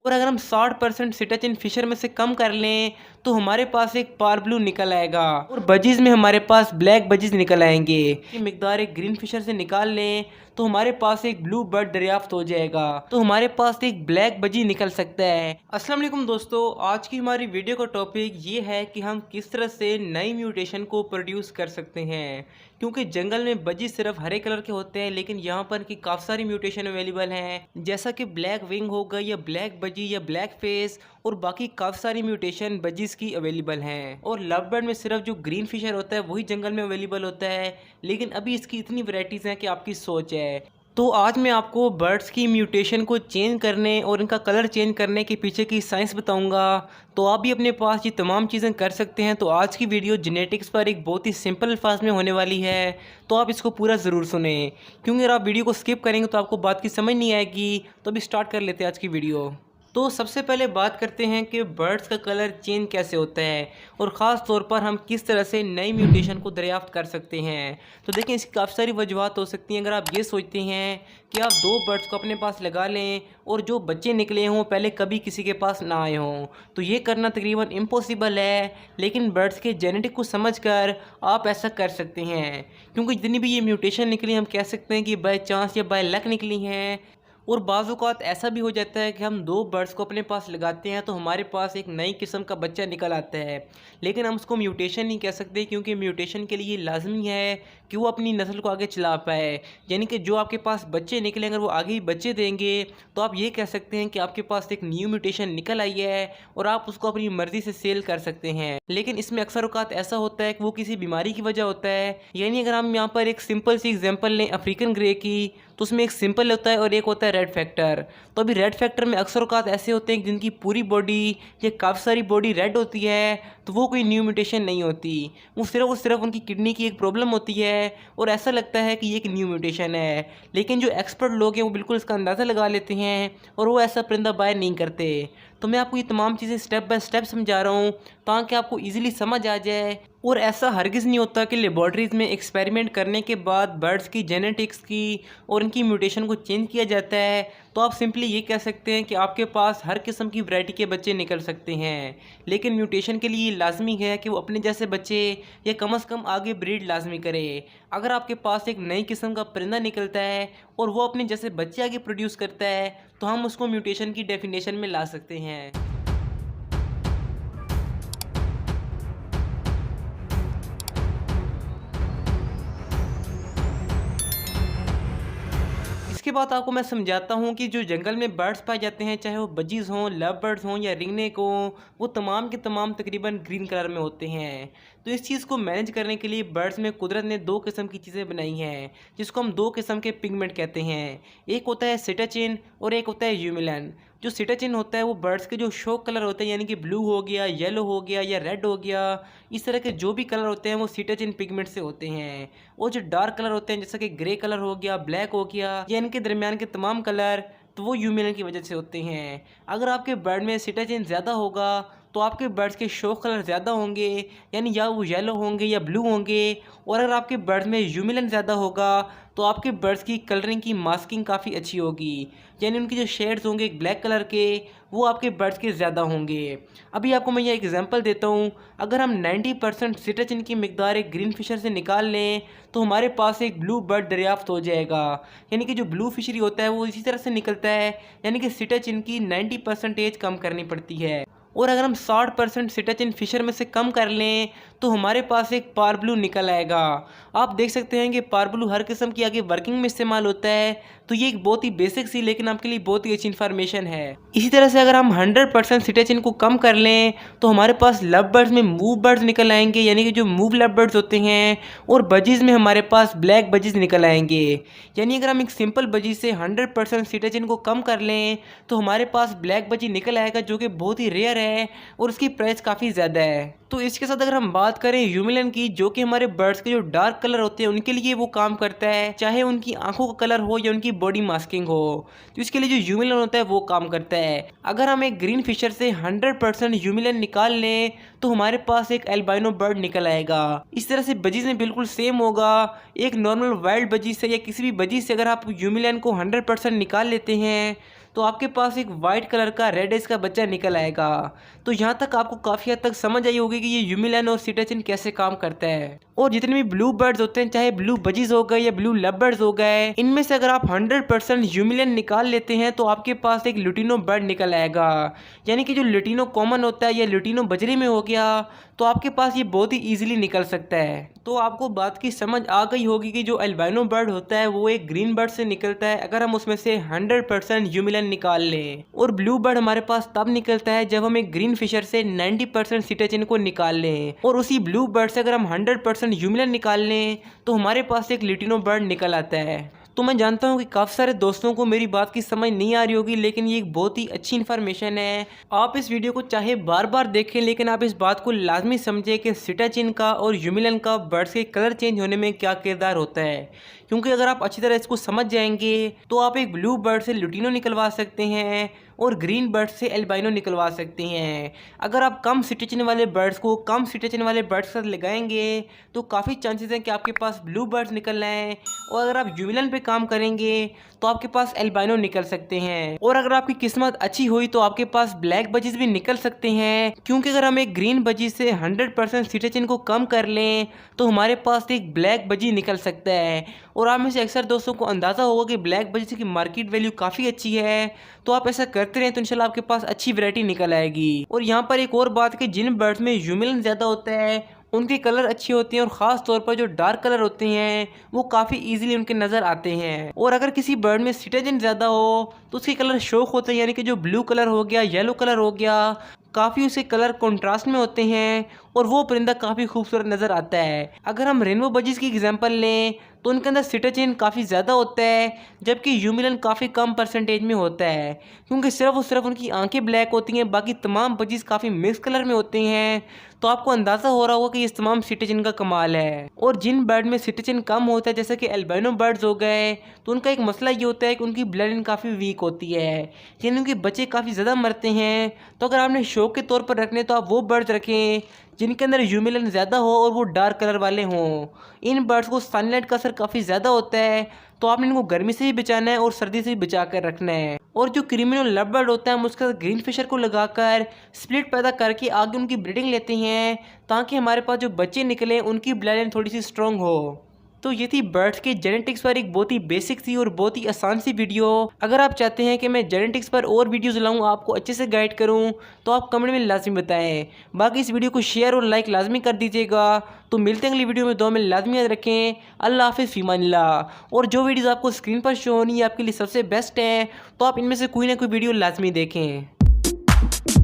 और अगर हम 60% सिटाचिन फिशर में से कम कर लें तो हमारे पास एक पार ब्लू निकल आएगा और बजीज में हमारे पास ब्लैक बजीज निकल आएंगे। ये मिकदार एक ग्रीन फिशर से निकाल लें तो हमारे पास एक ब्लू बर्ड दरियाफ्त हो जाएगा, तो हमारे पास एक ब्लैक बजी निकल सकता है। अस्सलाम वालेकुम दोस्तों, आज की हमारी वीडियो का टॉपिक ये है कि हम किस तरह से नई म्यूटेशन को प्रोड्यूस कर सकते हैं। क्योंकि जंगल में बजी सिर्फ हरे कलर के होते हैं, लेकिन यहाँ पर की काफ़ी सारी म्यूटेशन अवेलेबल हैं, जैसा कि ब्लैक विंग हो गई या ब्लैक बजी या ब्लैक फेस, और बाकी काफ़ी सारी म्यूटेशन बजीज की अवेलेबल हैं। और लव बर्ड में सिर्फ जो ग्रीन फिशर होता है वही जंगल में अवेलेबल होता है, लेकिन अभी इसकी इतनी वैरायटीज़ हैं कि आपकी सोच है। तो आज मैं आपको बर्ड्स की म्यूटेशन को चेंज करने और इनका कलर चेंज करने के पीछे की साइंस बताऊंगा, तो आप भी अपने पास ये तमाम चीज़ें कर सकते हैं। तो आज की वीडियो जेनेटिक्स पर एक बहुत ही सिंपल अल्फाज में होने वाली है, तो आप इसको पूरा ज़रूर सुने, क्योंकि अगर आप वीडियो को स्किप करेंगे तो आपको बात की समझ नहीं आएगी। तो अभी स्टार्ट कर लेते हैं आज की वीडियो। तो सबसे पहले बात करते हैं कि बर्ड्स का कलर चेंज कैसे होता है और ख़ास तौर पर हम किस तरह से नई म्यूटेशन को दरियाफ्त कर सकते हैं। तो देखिए, इसकी काफ़ी सारी वजूहत हो सकती हैं। अगर आप ये सोचते हैं कि आप दो बर्ड्स को अपने पास लगा लें और जो बच्चे निकले हों पहले कभी किसी के पास ना आए हों, तो ये करना तकरीबन इम्पॉसिबल है। लेकिन बर्ड्स के जेनेटिक को समझकर आप ऐसा कर सकते हैं, क्योंकि जितनी भी ये म्यूटेशन निकली हम कह सकते हैं कि बाय चांस या बाय लक निकली हैं। और बाज़ औक़ात ऐसा भी हो जाता है कि हम दो बर्ड्स को अपने पास लगाते हैं तो हमारे पास एक नई किस्म का बच्चा निकल आता है, लेकिन हम उसको म्यूटेशन नहीं कह सकते, क्योंकि म्यूटेशन के लिए लाजमी है कि वो अपनी नस्ल को आगे चला पाए। यानी कि जो आपके पास बच्चे निकले, अगर वो आगे ही बच्चे देंगे तो आप ये कह सकते हैं कि आपके पास एक न्यू म्यूटेशन निकल आई है और आप उसको अपनी मर्ज़ी से सेल कर सकते हैं। लेकिन इसमें अक्सर औक़ात ऐसा होता है कि वो किसी बीमारी की वजह होता है। यानी अगर हम यहाँ पर एक सिंपल सी एग्जाम्पल लें अफ्रीकन ग्रे की, तो उसमें एक सिंपल होता है और एक होता है रेड फैक्टर। तो अभी रेड फैक्टर में अक्सर औक़ात ऐसे होते हैं जिनकी पूरी बॉडी या काफ़ी सारी बॉडी रेड होती है, तो वो कोई न्यू म्यूटेशन नहीं होती, वो सिर्फ उनकी किडनी की एक प्रॉब्लम होती है और ऐसा लगता है कि ये एक न्यू म्यूटेशन है। लेकिन जो एक्सपर्ट लोग हैं वो बिल्कुल इसका अंदाज़ा लगा लेते हैं और वो ऐसा परिंदा बाय नहीं करते। तो मैं आपको ये तमाम चीज़ें स्टेप बाय स्टेप समझा रहा हूँ ताकि आपको ईजिली समझ आ जाए। और ऐसा हरगिज़ नहीं होता कि लेबॉर्ट्रीज़ में एक्सपेरिमेंट करने के बाद बर्ड्स की जेनेटिक्स की और इनकी म्यूटेशन को चेंज किया जाता है। तो आप सिंपली ये कह सकते हैं कि आपके पास हर किस्म की वैरायटी के बच्चे निकल सकते हैं, लेकिन म्यूटेशन के लिए लाजमी है कि वो अपने जैसे बच्चे या कम से कम आगे ब्रीड लाजमी करे। अगर आपके पास एक नई किस्म का परिंदा निकलता है और वो अपने जैसे बच्चे आगे प्रोड्यूस करता है, तो हम उसको म्यूटेशन की डेफिनेशन में ला सकते हैं। इसके बाद आपको मैं समझाता हूँ कि जो जंगल में बर्ड्स पाए जाते हैं, चाहे वो बजीज़ हों, लव बर्ड्स हों या रिंगनेक हों, वो तमाम के तमाम तकरीबन ग्रीन कलर में होते हैं। तो इस चीज़ को मैनेज करने के लिए बर्ड्स में कुदरत ने दो किस्म की चीज़ें बनाई हैं, जिसको हम दो किस्म के पिगमेंट कहते हैं। एक होता है सिटाचिन और एक होता है यूमिलन। जो सिटाचिन होता है वो बर्ड्स के जो शो कलर होते हैं, यानी कि ब्लू हो गया, येलो हो गया या रेड हो गया, इस तरह के जो भी कलर होते हैं वो सिटाचिन पिगमेंट से होते हैं। और जो डार्क कलर होते हैं, जैसा कि ग्रे कलर हो गया, ब्लैक हो गया, या इनके दरमियान के तमाम कलर, तो वो यूमिलन की वजह से होते हैं। अगर आपके बर्ड में सिटाचिन ज़्यादा होगा तो आपके बर्ड्स के शो कलर ज़्यादा होंगे, यानी या वो येलो होंगे या ब्लू होंगे। और अगर आपके बर्ड्स में यूमिलन ज़्यादा होगा तो आपके बर्ड्स की कलरिंग की मास्किंग काफ़ी अच्छी होगी, यानी उनके जो शेड्स होंगे ब्लैक कलर के, वो आपके बर्ड्स के ज़्यादा होंगे। अभी आपको मैं ये एग्जांपल देता हूँ। अगर हम 90% सिटाचिन की मिकदार एक ग्रीन फिशर से निकाल लें तो हमारे पास एक ब्लू बर्ड दरियाफ्त हो जाएगा। यानी कि जो ब्लू फिशरी होता है वो इसी तरह से निकलता है, यानी कि सिटाचिन की 90% कम करनी पड़ती है। और अगर हम 60% सिटाचिन फिशर में से कम कर लें तो हमारे पास एक पार ब्लू निकल आएगा। आप देख सकते हैं कि पार ब्लू हर किस्म की आगे वर्किंग में इस्तेमाल होता है। तो ये एक बहुत ही बेसिक सी लेकिन आपके लिए बहुत ही अच्छी इन्फॉर्मेशन है। इसी तरह से अगर हम 100% सिटाचिन को कम कर लें तो हमारे पास लव बर्ड्स में मूव बर्ड्स निकल आएंगे, यानी कि जो मूव लव बर्ड्स होते हैं, और बजीज़ में हमारे पास ब्लैक बजीज़ निकल आएंगे। यानी अगर हम एक सिंपल बजी से 100% सिटाचिन को कम कर लें तो हमारे पास ब्लैक बजी निकल आएगा, जो कि बहुत ही रेयर है और उसकी प्राइस काफ़ी ज़्यादा है। तो इसके साथ अगर हम बात करें यूमिलन की, जो कि हमारे बर्ड्स के जो डार्क कलर होते हैं उनके लिए वो काम करता है, चाहे उनकी आंखों का कलर हो या उनकी बॉडी मास्किंग हो, तो इसके लिए जो यूमिलन होता है वो काम करता है। अगर हम एक ग्रीन फिशर से 100% यूमिलन निकाल लें तो हमारे पास एक एल्बाइनो बर्ड निकल आएगा। इस तरह से बजीज में बिल्कुल सेम होगा। एक नॉर्मल वाइल्ड बजी से या किसी भी बजी से अगर आप यूमिलन को 100% निकाल लेते हैं तो आपके पास एक वाइट कलर का रेड एज का बच्चा निकल आएगा। तो यहाँ तक आपको काफ़ी हद तक समझ आई होगी कि ये यूमिलन और सिटाचिन कैसे काम करता है। और जितने भी ब्लू बर्ड्स होते हैं, चाहे ब्लू बजीज हो गए या ब्लू लवबर्ड्स हो गए, इनमें से अगर आप 100% यूमिलियन निकाल लेते हैं तो आपके पास एक लुटिनो बर्ड निकल आएगा। यानी कि जो लुटिनो कॉमन होता है या लुटिनो बजरी में हो गया, तो आपके पास ये बहुत ही ईजिली निकल सकता है। तो आपको बात की समझ आ गई होगी कि जो अल्बाइनो बर्ड होता है वो एक ग्रीन बर्ड से निकलता है अगर हम उसमें से 100% यूमिलियन निकाल लें। और ब्लू बर्ड हमारे पास तब निकलता है जब हम एक ग्रीन फिशर से 90% सिटाचिन को निकाल लें। और उसी ब्लू बर्ड से अगर हम 100% यूमिलियन निकाल लें तो हमारे पास एक लुटिनो बर्ड निकल आता है। तो मैं जानता हूँ कि काफ़ी सारे दोस्तों को मेरी बात की समझ नहीं आ रही होगी, लेकिन ये एक बहुत ही अच्छी इन्फॉर्मेशन है। आप इस वीडियो को चाहे बार बार देखें, लेकिन आप इस बात को लाजमी समझें कि सिटाचिन का और यूमिलियन का बर्ड्स के कलर चेंज होने में क्या किरदार होता है। क्योंकि अगर आप अच्छी तरह इसको समझ जाएंगे तो आप एक ब्लू बर्ड से लुटिनो निकलवा सकते हैं और ग्रीन बर्ड से एल्बाइनो निकलवा सकते हैं। अगर आप कम सिटाचिन वाले बर्ड्स को कम सिटाचिन वाले बर्ड्स के साथ लगाएंगे तो काफ़ी चांसेस हैं कि आपके पास ब्लू बर्ड्स निकल आएँ। और अगर आप यूमिलियन पे काम करेंगे तो आपके पास एल्बाइनो निकल सकते हैं। और अगर आपकी किस्मत अच्छी हुई तो आपके पास ब्लैक बजीज भी निकल सकते हैं। क्योंकि अगर हम एक ग्रीन बजी से 100% सिटाचिन को कम कर लें तो हमारे पास एक ब्लैक बजी निकल सकता है। और आप में से अक्सर दोस्तों को अंदाज़ा होगा कि ब्लैक बजी की मार्केट वैल्यू काफ़ी अच्छी है। तो आप ऐसा करते रहें तो इंशाल्लाह आपके पास अच्छी वैरायटी निकल आएगी। और यहाँ पर एक और बात कि जिन बर्ड्स में यूमिलियन ज़्यादा होता है उनके कलर अच्छे होते हैं और ख़ास तौर पर जो डार्क कलर होते हैं वो काफ़ी इजीली उनके नज़र आते हैं। और अगर किसी बर्ड में सिटाचिन ज़्यादा हो तो उसके कलर शौक होते हैं, यानी कि जो ब्लू कलर हो गया, येलो कलर हो गया, काफ़ी उसके कलर कंट्रास्ट में होते हैं और वो परिंदा काफ़ी खूबसूरत नज़र आता है। अगर हम रेनबो बजीज की एग्जांपल लें तो उनके अंदर सिटाचिन काफ़ी ज़्यादा होता है, जबकि यूमिलियन काफ़ी कम परसेंटेज में होता है। क्योंकि सिर्फ और सिर्फ उनकी आंखें ब्लैक होती हैं, बाकी तमाम बजीज काफ़ी मिक्स कलर में होते हैं। तो आपको अंदाज़ा हो रहा होगा कि इस तमाम सिटाचिन का कमाल है। और जिन बर्ड में सिटाचिन कम होता है जैसे कि एल्बाइनो बर्ड्स हो गए, तो उनका एक मसला ये होता है कि उनकी ब्लड लाइन काफ़ी वीक होती है, यानी उनके बच्चे काफ़ी ज़्यादा मरते हैं। तो अगर आपने शौक के तौर पर रखने तो आप वो बर्ड्स रखें जिनके अंदर यूमिलियन ज़्यादा हो और वो डार्क कलर वाले हों। इन बर्ड्स को सनलाइट का असर काफ़ी ज़्यादा होता है, तो आपने इनको गर्मी से भी बचाना है और सर्दी से भी बचा कर रखना है। और जो क्रिमिनल लव बर्ड होता है हम उसका ग्रीन फिशर को लगाकर स्प्लिट पैदा करके आगे उनकी ब्रीडिंग लेते हैं ताकि हमारे पास जो बच्चे निकले उनकी ब्लड लाइन थोड़ी सी स्ट्रॉन्ग हो। तो ये थी बर्ड्स के जेनेटिक्स पर एक बहुत ही बेसिक सी और बहुत ही आसान सी वीडियो। अगर आप चाहते हैं कि मैं जेनेटिक्स पर और वीडियोस लाऊं, आपको अच्छे से गाइड करूं, तो आप कमेंट में लाजमी बताएं। बाकी इस वीडियो को शेयर और लाइक लाजमी कर दीजिएगा। तो मिलते हैं अगली वीडियो में, दुआ में लाजमी याद रखें। अल्लाह हाफिज़, फी अमानिल्लाह। और जो वीडियोज़ आपको स्क्रीन पर शो होनी है आपके लिए सबसे बेस्ट हैं, तो आप इनमें से कोई ना कोई वीडियो लाजमी देखें।